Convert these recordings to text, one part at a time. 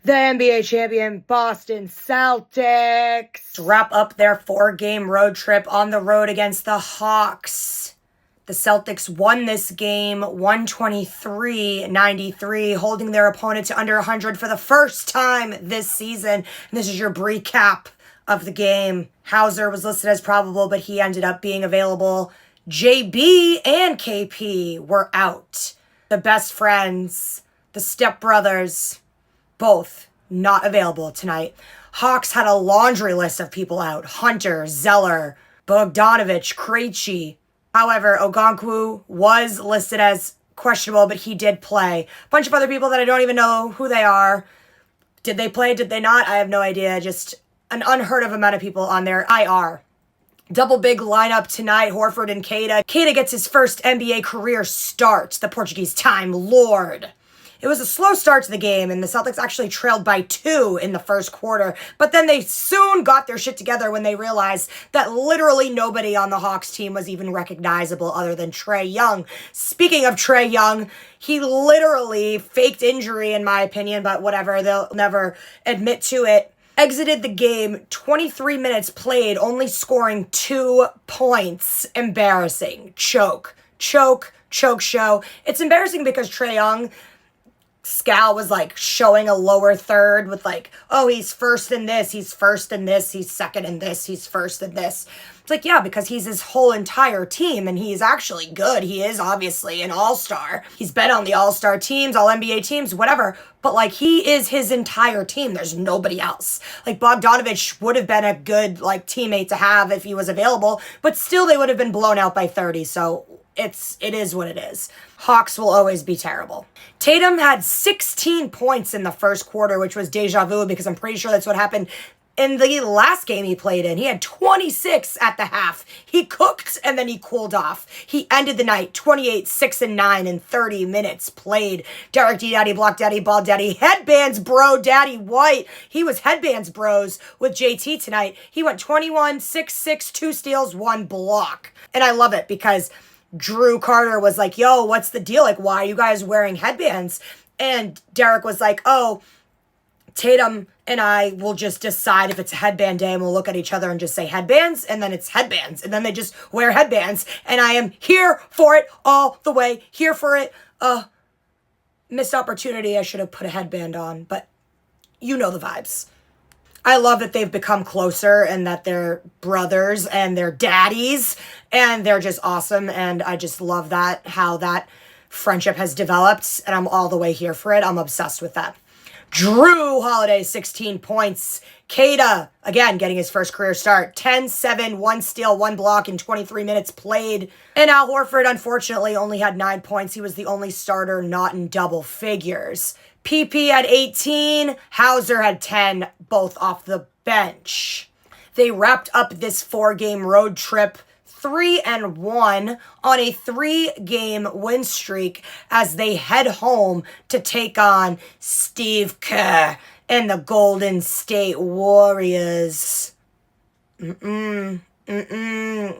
The NBA champion Boston Celtics wrap up their 4-game road trip on the road against the Hawks. The Celtics won this game 123-93, holding their opponent to under 100 for the first time this season. And this is your recap of the game. Hauser was listed as probable, but he ended up being available. JB and KP were out. The best friends, the stepbrothers, both not available tonight. Hawks had a laundry list of people out. Hunter, Zeller, Bogdanovich, Krejci. However, Okonkwo was listed as questionable, but he did play. A bunch of other people that I don't even know who they are. Did they play? Did they not? I have no idea. Just an unheard of amount of people on their IR. Double big lineup tonight, Horford and Queta. Queta gets his first NBA career start, the Portuguese Time Lord. It was a slow start to the game, and the Celtics actually trailed by 2 in the first quarter, but then they soon got their shit together when they realized that literally nobody on the Hawks team was even recognizable other than Trae Young. Speaking of Trae Young, he literally faked injury, in my opinion, but whatever, they'll never admit to it. Exited the game, 23 minutes played, only scoring 2 points. Embarrassing. Choke show. It's embarrassing because Trae Young, Scal was like showing a lower third with like, oh, he's first in this, he's first in this, he's second in this, he's first in this. It's like, yeah, because he's his whole entire team and he's actually good. He is obviously an all-star. He's been on the all-star teams, all NBA teams, whatever. But like he is his entire team. There's nobody else. Like Bogdanovich would have been a good like teammate to have if he was available, but still they would have been blown out by 30. So it is what it is. Hawks will always be terrible. Tatum had 16 points in the first quarter, which was deja vu because I'm pretty sure that's what happened in the last game he played in. He had 26 at the half. He cooked and then he cooled off. He ended the night 28, 6, and 9 in 30 minutes played. Derek D. Daddy, Block Daddy, Ball Daddy, Headbands Bro, Daddy White. He was Headbands Bros with JT tonight. He went 21, 6, 6, 2 steals, 1 block. And I love it because Drew Carter was like, yo, what's the deal? Like, why are you guys wearing headbands? And Derek was like, oh, Tatum and I will just decide if it's a headband day and we'll look at each other and just say headbands, and then it's headbands, and then they just wear headbands, and I am here for it all the way, here for it. Missed opportunity, I should have put a headband on, but you know the vibes. I love that they've become closer and that they're brothers and they're daddies and they're just awesome, and I just love that, how that friendship has developed, and I'm all the way here for it. I'm obsessed with that. Drew Holiday, 16 points. Queta, again, getting his first career start. 10, 7, 1 steal, 1 block in 23 minutes played. And Al Horford, unfortunately, only had 9 points. He was the only starter not in double figures. PP had 18. Hauser had 10, both off the bench. They wrapped up this 4-game road trip 3-1 on a 3-game win streak as they head home to take on Steve Kerr and the Golden State Warriors.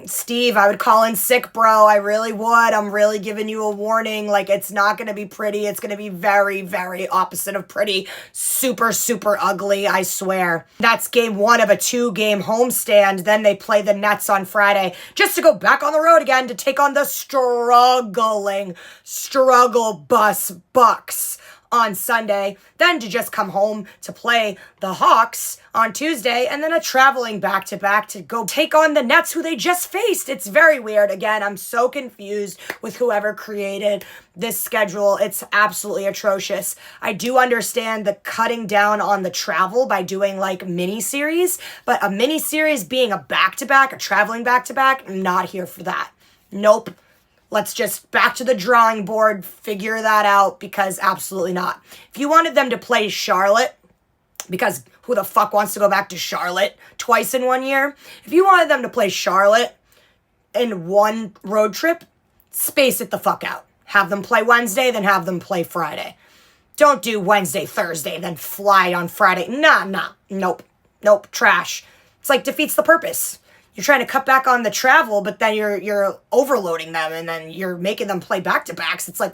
Steve, I would call in sick, bro. I really would. I'm really giving you a warning. Like, it's not going to be pretty. It's going to be very, very opposite of pretty. Super, super ugly, I swear. That's game 1 of a 2-game homestand. Then they play the Nets on Friday just to go back on the road again to take on the struggling struggle bus Bucks on Sunday, then to just come home to play the Hawks on Tuesday, and then a traveling back-to-back to go take on the Nets, who they just faced. It's very weird. Again, I'm so confused with whoever created this schedule. It's absolutely atrocious. I do understand the cutting down on the travel by doing like mini-series, but a mini-series being a back-to-back, a traveling back-to-back, I'm not here for that. Nope. Let's just back to the drawing board, figure that out, because absolutely not. If you wanted them to play Charlotte, because who the fuck wants to go back to Charlotte twice in 1 year? If you wanted them to play Charlotte in one road trip, space it the fuck out. Have them play Wednesday, then have them play Friday. Don't do Wednesday, Thursday, then fly on Friday. Nope, trash. It's like defeats the purpose. You're trying to cut back on the travel, but then you're overloading them, and then you're making them play back-to-backs. It's like,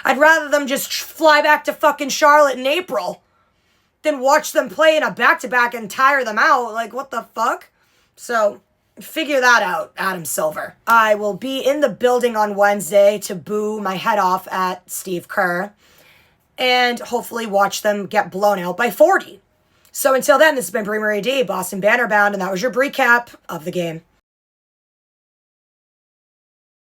I'd rather them just fly back to fucking Charlotte in April. than watch them play in a back-to-back and tire them out. Like, what the fuck? So, figure that out, Adam Silver. I will be in the building on Wednesday to boo my head off at Steve Kerr and hopefully watch them get blown out by 40. So until then, this has been Brie Marie D, Boston Banner Bound, and that was your recap of the game.